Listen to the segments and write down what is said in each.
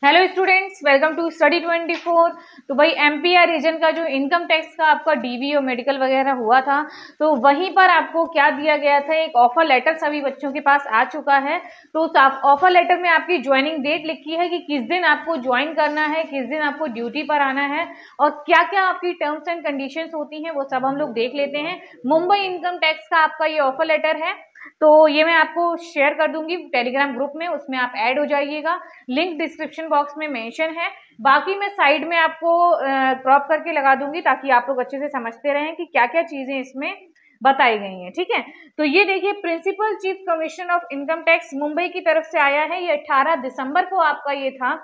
Hello students, welcome to study 24। तो भाई MPR reason का जो इनकम टैक्स का आपका डीवी और मेडिकल वगैरह हुआ था, तो वहीं पर आपको क्या दिया गया था, एक ऑफर लेटर सभी बच्चों के पास आ चुका है। तो उस ऑफर लेटर में आपकी ज्वाइनिंग डेट लिखी है कि किस दिन आपको ज्वाइन करना है, किस दिन आपको ड्यूटी पर आना है और क्या क्या आपकी टर्म्स एंड कंडीशंस होती हैं, वो सब हम लोग देख लेते हैं। मुंबई इनकम टैक्स का आपका ये ऑफर लेटर है, तो ये मैं आपको शेयर कर दूंगी टेलीग्राम ग्रुप में, उसमें आप ऐड हो जाइएगा। लिंक डिस्क्रिप्शन बॉक्स में मेंशन है, बाकी मैं साइड में आपको क्रॉप करके लगा दूंगी ताकि आप लोग अच्छे से समझते रहें कि क्या क्या चीजें इसमें बताई गई हैं। ठीक है, तो ये देखिए, principal chief commissioner of income tax Mumbai की तरफ से आया है। ये 18 दिसंबर को आपका ये था।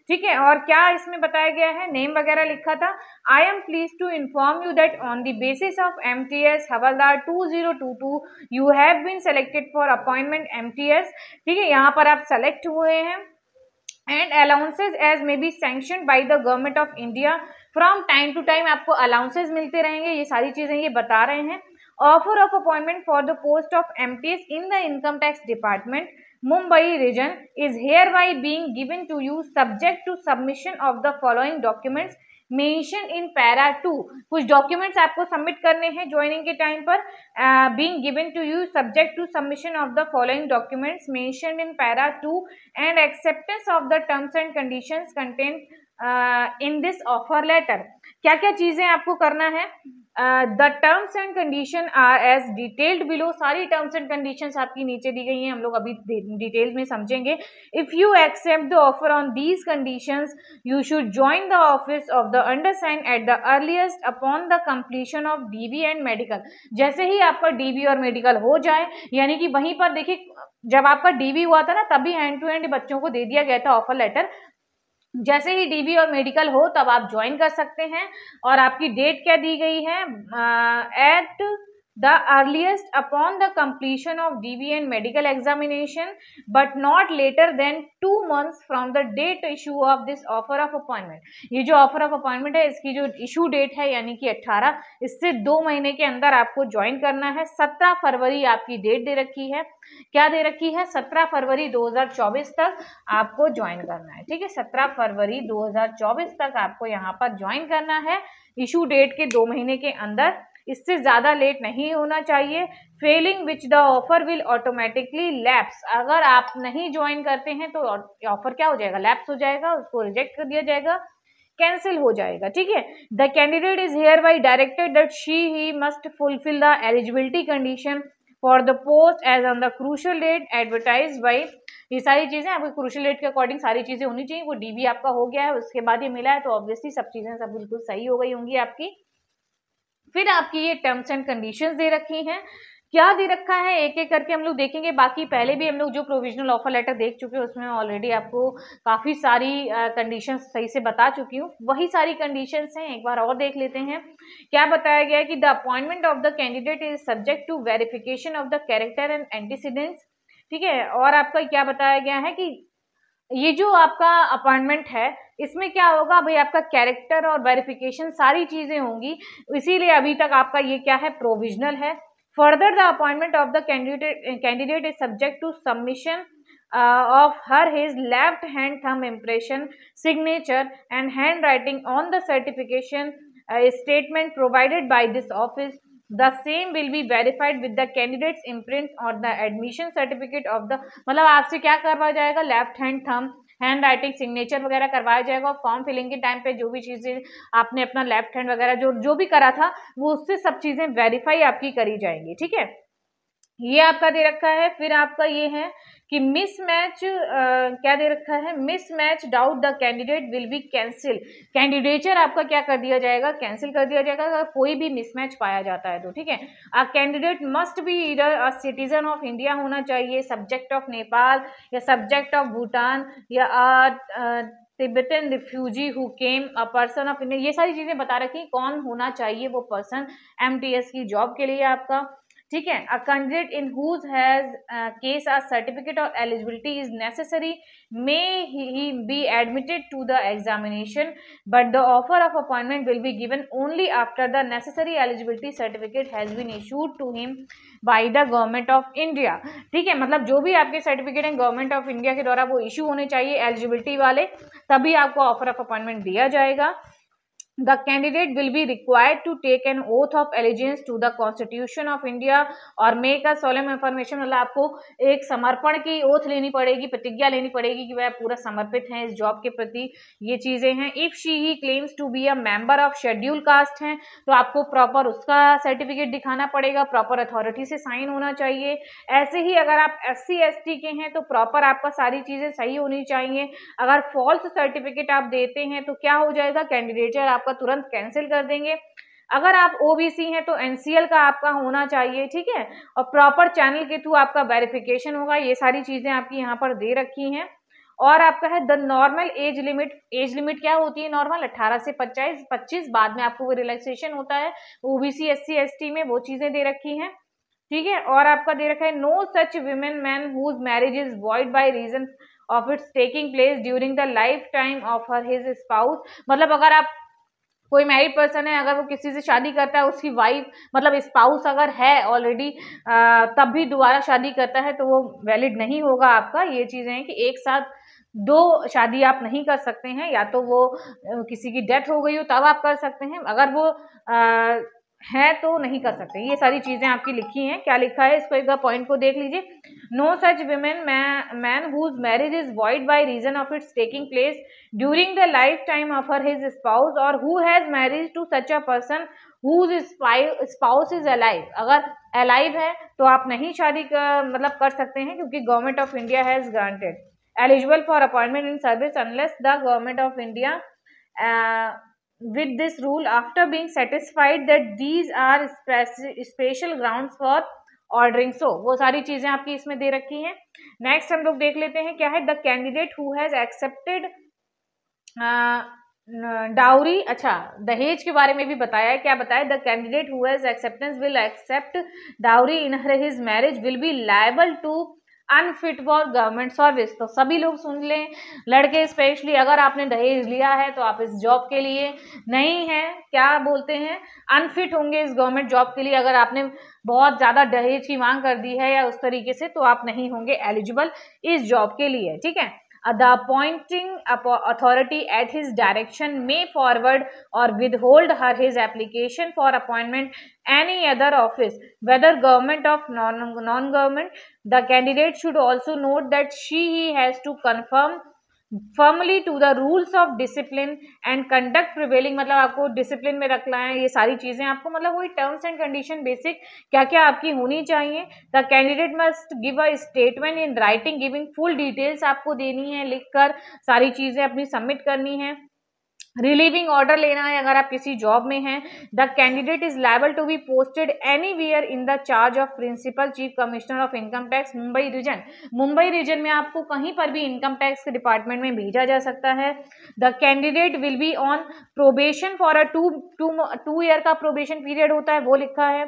ठीक है, और क्या इसमें बताया गया है, नेम वगैरह लिखा था। I am please to inform you that on the basis of MTS हवलदार 2022 you have been selected for appointment MTS. ठीक है, यहाँ पर आप सेलेक्ट हुए हैं and allowances as may be sanctioned by the government of India. From time to time आपको allowances मिलते रहेंगे, ये सारी चीजें ये बता रहे हैं। Offer of appointment for the post of MTS in the income tax department Mumbai region is hereby being given to you subject to submission of the following documents mention in para 2। कुछ डॉक्यूमेंट्स आपको submit करने हैं joining के time पर। Being given to you subject to submission of the following documents mention in para 2 and acceptance of the terms and conditions content in this offer letter. क्या क्या चीजें आपको करना है, the terms and condition are as detailed below. सारी terms and conditions आपकी नीचे दी गई हैं, हम लोग अभी डिटेल में समझेंगे। If you accept the offer on these conditions you should join the office of the undersigned at the earliest upon the completion of DB and medical. जैसे ही आपका डीबी और मेडिकल हो जाए, यानी कि वहीं पर देखिए, जब आपका डीबी हुआ था ना, तभी हैंड टू हैंड बच्चों को दे दिया गया था ऑफर लेटर। जैसे ही डीबी और मेडिकल हो तब आप ज्वाइन कर सकते हैं। और आपकी डेट क्या दी गई है, at the earliest upon the completion of DB and medical examination but not later than 2 months from the date issue of this offer of appointment. ये जो ऑफर ऑफ अपॉइंटमेंट है, इसकी जो इशू डेट है यानी कि 18, इससे 2 महीने के अंदर आपको ज्वाइन करना है। 17 फरवरी आपकी डेट दे रखी है। क्या दे रखी है, 17 फरवरी 2024 तक आपको ज्वाइन करना है। ठीक है, 17 फरवरी 2024 तक आपको यहाँ पर ज्वाइन करना है, इशू डेट के 2 महीने के अंदर। इससे ज्यादा लेट नहीं होना चाहिए। Fehling which the offer will automatically lapse. अगर आप नहीं ज्वाइन करते हैं तो ऑफर क्या हो जाएगा, लैप्स हो जाएगा, उसको रिजेक्ट कर दिया जाएगा, कैंसिल हो जाएगा। ठीक है, the candidate is hereby directed that she he must fulfil the eligibility condition for the post as on the crucial date advertise by. ये सारी चीजें आपको क्रूशियल डेट के अकॉर्डिंग सारी चीजें होनी चाहिए। वो डीबी आपका हो गया है, उसके बाद ये मिला है, तो ऑब्वियसली सब चीजें सब बिल्कुल सही हो गई होंगी आपकी। फिर आपकी ये टर्म्स एंड कंडीशंस दे रखी हैं। क्या दे रखा है एक एक करके हम लोग देखेंगे। बाकी पहले भी हम लोग जो प्रोविजनल ऑफर लेटर देख चुके हैं, उसमें ऑलरेडी आपको काफी सारी कंडीशंस सही से बता चुकी हूँ। वही सारी कंडीशंस हैं, एक बार और देख लेते हैं। क्या बताया गया है कि the appointment of the candidate is subject to verification of the character and antecedents. ठीक है, और आपका क्या बताया गया है कि ये जो आपका अपॉइंटमेंट है, इसमें क्या होगा भाई, आपका कैरेक्टर और वेरिफिकेशन सारी चीजें होंगी, इसीलिए अभी तक आपका ये क्या है, प्रोविजनल है। Further the appointment of the candidate is subject to submission of her his left hand thumb impression signature and handwriting on the certification statement provided by this office. The same will be verified with the candidate's imprint or the admission certificate of the। मतलब आपसे क्या करवाया जाएगा, left hand thumb, hand writing, signature वगैरह करवाया जाएगा। Form filling के time पे जो भी चीजें आपने अपना लेफ्ट हैंड वगैरह जो भी करा था, वो उससे सब चीजें वेरीफाई आपकी करी जाएंगी। ठीक है, ये आपका दे रखा है। फिर आपका ये है कि मिसमैच, क्या दे रखा है, mismatch doubt the candidate will be cancel. Candidature आपका क्या कर दिया जाएगा, कैंसिल कर दिया जाएगा अगर कोई भी मिसमैच पाया जाता है तो। ठीक है, a candidate must be either a citizen of India होना चाहिए, सब्जेक्ट ऑफ नेपाल या सब्जेक्ट ऑफ भूटान या Tibetan refugee who came a person of India. ये सारी चीजें बता रखी कौन होना चाहिए वो पर्सन एमटीएस की जॉब के लिए आपका। ठीक है। A candidate in whose has case a certificate और eligibility is necessary may he be admitted to the examination but the offer of appointment will be given only after the necessary eligibility certificate has been issued to him by the government of India. ठीक है, मतलब जो भी आपके certificate हैं government of India के द्वारा वो इशू होने चाहिए एलिजिबिलिटी वाले, तभी आपको ऑफर ऑफ अपॉइंटमेंट दिया जाएगा। The candidate will be required to take an oath of allegiance to the Constitution of India और make a solemn affirmation, मतलब आपको एक समर्पण की ओथ लेनी पड़ेगी, प्रतिज्ञा लेनी पड़ेगी कि वह पूरा समर्पित हैं इस जॉब के प्रति। ये चीजें हैं। If she he claims to be a member of schedule caste हैं तो आपको प्रॉपर उसका सर्टिफिकेट दिखाना पड़ेगा, प्रॉपर अथॉरिटी से साइन होना चाहिए। ऐसे ही अगर आप SC ST के हैं तो प्रॉपर आपका सारी चीजें सही होनी चाहिए। अगर फॉल्स सर्टिफिकेट आप देते हैं तो क्या हो जाएगा, कैंडिडेचर आपका तुरंत कैंसिल कर देंगे। अगर आप OBC हैं तो NCL का आपका होना चाहिए। ठीक है, और प्रॉपर चैनल के थ्रू आपका वेरिफिकेशन होगा। ये सारी चीजें आपकी यहाँ पर दे रखी हैं। और आपका है द नॉर्मल एज लिमिट क्या होती है नॉर्मल 18 से 25, बाद में आपको वो रिलैक्सेशन होता है। OBC SC ST में वो चीजें दे रखी हैं। ठीक है, और आपका दे रखा है no such women man whose marriage is void by reason of its taking place during the life time of her his spouse, मतलब अगर आप कोई मैरिड पर्सन है, अगर वो किसी से शादी करता है, उसकी वाइफ मतलब स्पाउस अगर है ऑलरेडी तब भी दोबारा शादी करता है तो वो वैलिड नहीं होगा आपका। ये चीजें हैं कि एक साथ 2 शादी आप नहीं कर सकते हैं, या तो वो किसी की डेथ हो गई हो तब आप कर सकते हैं, अगर वो है तो नहीं कर सकते। ये सारी चीजें आपकी लिखी हैं। क्या लिखा है इसको एक बार पॉइंट को देख लीजिए। No such women man whose marriage is void by reason of its taking place during the life time of her his spouse और who has marriage to such a person whose spouse is alive. अगर alive है तो आप नहीं शादी मतलब कर सकते हैं, क्योंकि government of India has granted eligible for appointment in service unless the government of India with this rule after being satisfied that these are special grounds for ordering so। वो सारी चीजें आपकी इसमें दे रखी हैं। नेक्स्ट हम लोग देख लेते हैं क्या है। The candidate who has accepted dowry, अच्छा दहेज के बारे में भी बताया है। क्या बताया, the candidate who has acceptance will accept dowry in his marriage will be liable to unfit for government service. तो सभी लोग सुन लें, लड़के स्पेशली, अगर आपने दहेज लिया है तो आप इस जॉब के लिए नहीं है, क्या बोलते हैं, अनफिट होंगे इस गवर्नमेंट जॉब के लिए। अगर आपने बहुत ज्यादा दहेज की मांग कर दी है या उस तरीके से, तो आप नहीं होंगे एलिजिबल इस जॉब के लिए। ठीक है, the appointing authority at his direction may forward or withhold his application for appointment any other office whether government or non-government। The candidate should also note that he has to conform firmly to the rules of discipline and conduct prevailing, मतलब आपको discipline में रखना है। ये सारी चीजें आपको मतलब वही टर्म्स एंड कंडीशन बेसिक क्या क्या आपकी होनी चाहिए। The candidate must give a statement in writing giving full details आपको देनी है, लिखकर सारी चीजें अपनी सबमिट करनी है। रिलीविंग ऑर्डर लेना है अगर आप किसी जॉब में हैं। The candidate is liable to be posted anywhere in the charge of principal chief commissioner of income tax Mumbai region. Mumbai region में आपको कहीं पर भी इनकम टैक्स के डिपार्टमेंट में भेजा जा सकता है। The candidate will be on probation for a 2 year का प्रोबेशन पीरियड होता है, वो लिखा है।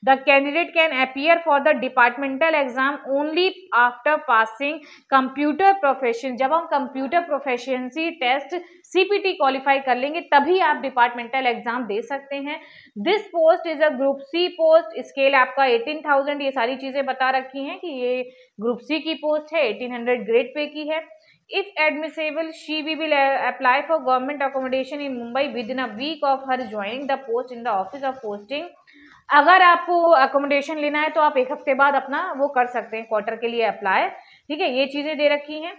The candidate can appear for the departmental exam only after passing computer profession. जब हम कंप्यूटर प्रोफेशंसी टेस्ट CPT क्वालिफाई कर लेंगे तभी आप डिपार्टमेंटल एग्जाम दे सकते हैं। This post is a group C post, scale आपका 18,000, ये सारी चीजें बता रखी हैं कि ये ग्रुप C की पोस्ट है, 1800 ग्रेड पे की है। If admissible, she will apply for government accommodation in Mumbai within a week of her joining the post in the office of posting। अगर आपको अकोमोडेशन लेना है तो आप 1 हफ्ते बाद अपना वो कर सकते हैं, क्वार्टर के लिए अप्लाई। ठीक है, ये चीजें दे रखी हैं।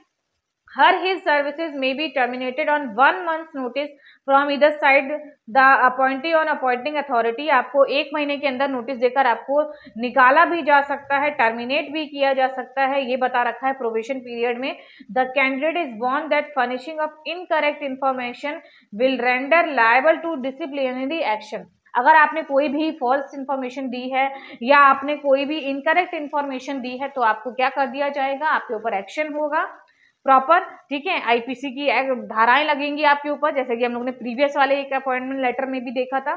Her his services may be terminated on 1 month notice from either side the appointee on appointing authority. आपको 1 महीने के अंदर नोटिस देकर आपको निकाला भी जा सकता है, टर्मिनेट भी किया जा सकता है, ये बता रखा है प्रोबेशन पीरियड में। The candidate is warn that furnishing of incorrect information will render liable to disciplinary action. अगर आपने कोई भी फॉल्स इंफॉर्मेशन दी है या आपने कोई भी इनकरेक्ट इंफॉर्मेशन दी है तो आपको क्या कर दिया जाएगा, आपके ऊपर एक्शन होगा प्रॉपर। ठीक है, IPC की धाराएं लगेंगी आपके ऊपर, जैसे कि हम लोग ने प्रीवियस वाले एक अपॉइंटमेंट लेटर में भी देखा था।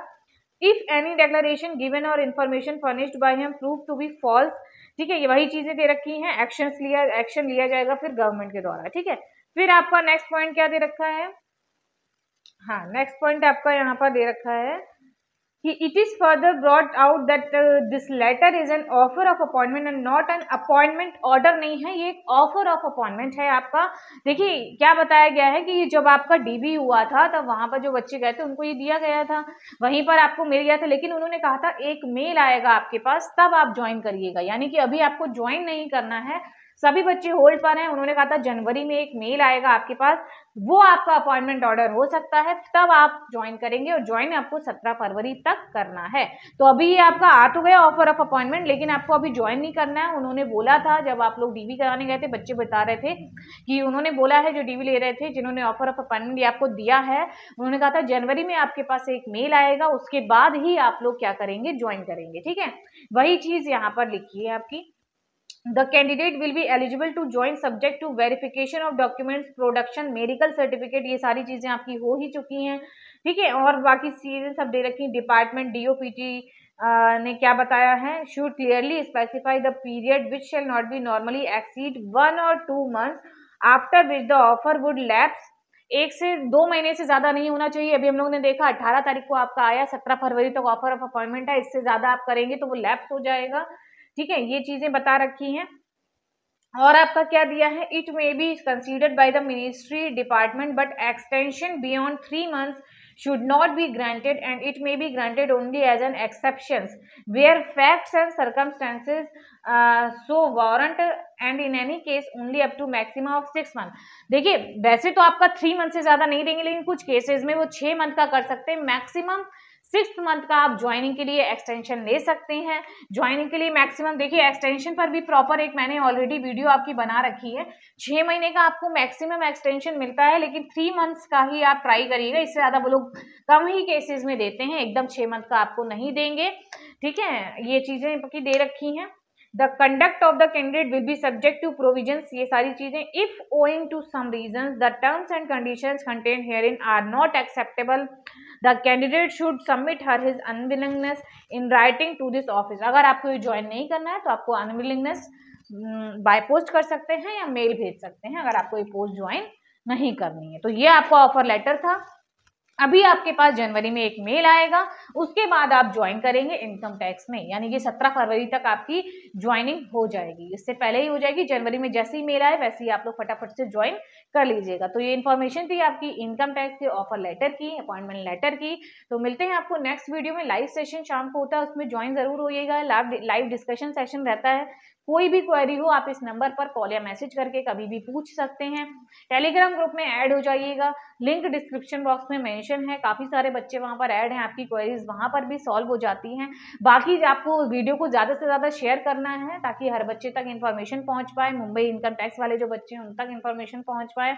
If any declaration given or information furnished by him prove to be false, ठीक है, ये वही चीजें दे रखी हैं, एक्शन लिया जाएगा फिर गवर्नमेंट के द्वारा, ठीक है। फिर आपका नेक्स्ट पॉइंट क्या दे रखा है, हाँ नेक्स्ट पॉइंट आपका यहाँ पर दे रखा है कि it is further brought out that this letter is an offer of appointment and not an appointment order नहीं है, ये एक ऑफर ऑफ अपॉइंटमेंट है आपका। देखिए क्या बताया गया है कि जब आपका डीबी हुआ था तब वहां पर जो बच्चे गए थे उनको ये दिया गया था, वहीं पर आपको मिल गया था, लेकिन उन्होंने कहा था एक मेल आएगा आपके पास तब आप ज्वाइन करिएगा, यानी कि अभी आपको ज्वाइन नहीं करना है, सभी बच्चे होल्ड पर हैं। उन्होंने कहा था जनवरी में एक मेल आएगा आपके पास, वो आपका अपॉइंटमेंट ऑर्डर हो सकता है, तब आप ज्वाइन करेंगे और ज्वाइन आपको 17 फरवरी तक करना है। तो अभी ये आपका आ तो गया ऑफर ऑफ अपॉइंटमेंट, लेकिन आपको अभी ज्वाइन नहीं करना है। उन्होंने बोला था जब आप लोग डीवी कराने गए थे, बच्चे बता रहे थे कि उन्होंने बोला है, जो डीवी ले रहे थे जिन्होंने ऑफर ऑफ अपॉइंटमेंट आपको दिया है, उन्होंने कहा था जनवरी में आपके पास एक मेल आएगा, उसके बाद ही आप लोग क्या करेंगे, ज्वाइन करेंगे, ठीक है। वही चीज यहाँ पर लिखी है आपकी, The candidate will be eligible to join subject to verification of documents, production, medical certificate, ये सारी चीजें आपकी हो ही चुकी हैं, ठीक है। और बाकी चीजें सब दे रखी, डिपार्टमेंट डीओपीटी ने क्या बताया है, should clearly specify the period which shall not be normally exceed 1 or 2 months after which the offer would lapse, 1 से 2 महीने से ज्यादा नहीं होना चाहिए। अभी हम लोगों ने देखा 18 तारीख को आपका आया, 17 फरवरी तक ऑफर ऑफ अपॉइंटमेंट है, इससे ज्यादा आप करेंगे तो वो लैप्स हो जाएगा, ठीक है। ये चीजें बता रखी हैं। और आपका क्या दिया है, it may be considered by the ministry department but extension beyond 3 months should not be granted and it may be granted only as an exceptions where facts and circumstances so warrant and in any case only up to maximum of 6 months। देखिए वैसे तो आपका 3 month से ज्यादा नहीं देंगे, लेकिन कुछ केसेस में वो 6 month का कर सकते हैं, मैक्सिमम 6th मंथ का आप ज्वाइनिंग के लिए एक्सटेंशन ले सकते हैं। ज्वाइनिंग के लिए मैक्सिमम, देखिए एक्सटेंशन पर भी प्रॉपर एक मैंने ऑलरेडी वीडियो आपकी बना रखी है, 6 महीने का आपको मैक्सिमम एक्सटेंशन मिलता है, लेकिन 3 मंथ्स का ही आप ट्राई करिएगा, इससे ज्यादा वो लोग कम ही केसेस में देते हैं, एकदम 6 मंथ का आपको नहीं देंगे, ठीक है। ये चीजें की दे रखी हैं। The conduct of the candidate will be subject to provisions, ये सारी चीजें, if owing to some reasons the terms and conditions contained herein are not acceptable, the candidate should submit her his unwillingness in writing to this office। अगर आपको join नहीं करना है तो आपको अनविलिंगनेस बाय पोस्ट कर सकते हैं या मेल भेज सकते हैं, अगर आपको ये पोस्ट ज्वाइन नहीं करनी है। तो ये आपका ऑफर लेटर था। अभी आपके पास जनवरी में एक मेल आएगा, उसके बाद आप ज्वाइन करेंगे इनकम टैक्स में, यानी कि 17 फरवरी तक आपकी ज्वाइनिंग हो जाएगी, इससे पहले ही हो जाएगी। जनवरी में जैसे ही मेल आए वैसे ही आप लोग फटाफट से ज्वाइन कर लीजिएगा। तो ये इन्फॉर्मेशन थी आपकी इनकम टैक्स के ऑफर लेटर की, अपॉइंटमेंट लेटर की। तो मिलते हैं आपको नेक्स्ट वीडियो में। लाइव सेशन शाम को होता है, उसमें ज्वाइन जरूर होइएगा, लाइव डिस्कशन सेशन रहता है। कोई भी क्वेरी हो आप इस नंबर पर कॉल या मैसेज करके कभी भी पूछ सकते हैं। टेलीग्राम ग्रुप में ऐड हो जाइएगा, लिंक डिस्क्रिप्शन बॉक्स में मेंशन है, काफी सारे बच्चे वहां पर ऐड हैं, आपकी क्वेरीज वहां पर भी सॉल्व हो जाती हैं। बाकी आपको वीडियो को ज्यादा से ज्यादा शेयर करना है ताकि हर बच्चे तक इन्फॉर्मेशन पहुंच पाए, मुंबई इनकम टैक्स वाले जो बच्चे हैं उन तक इन्फॉर्मेशन पहुंच पाए।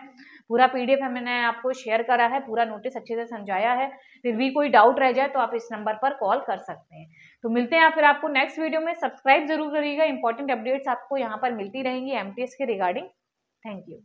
पूरा पीडीएफ मैंने आपको शेयर करा है, पूरा नोटिस अच्छे से समझाया है, फिर भी कोई डाउट रह जाए तो आप इस नंबर पर कॉल कर सकते हैं। तो मिलते हैं फिर आपको नेक्स्ट वीडियो में। सब्सक्राइब जरूर करिएगा, इंपॉर्टेंट अपडेट्स आपको यहाँ पर मिलती रहेंगी एमटीएस के रिगार्डिंग। Thank you.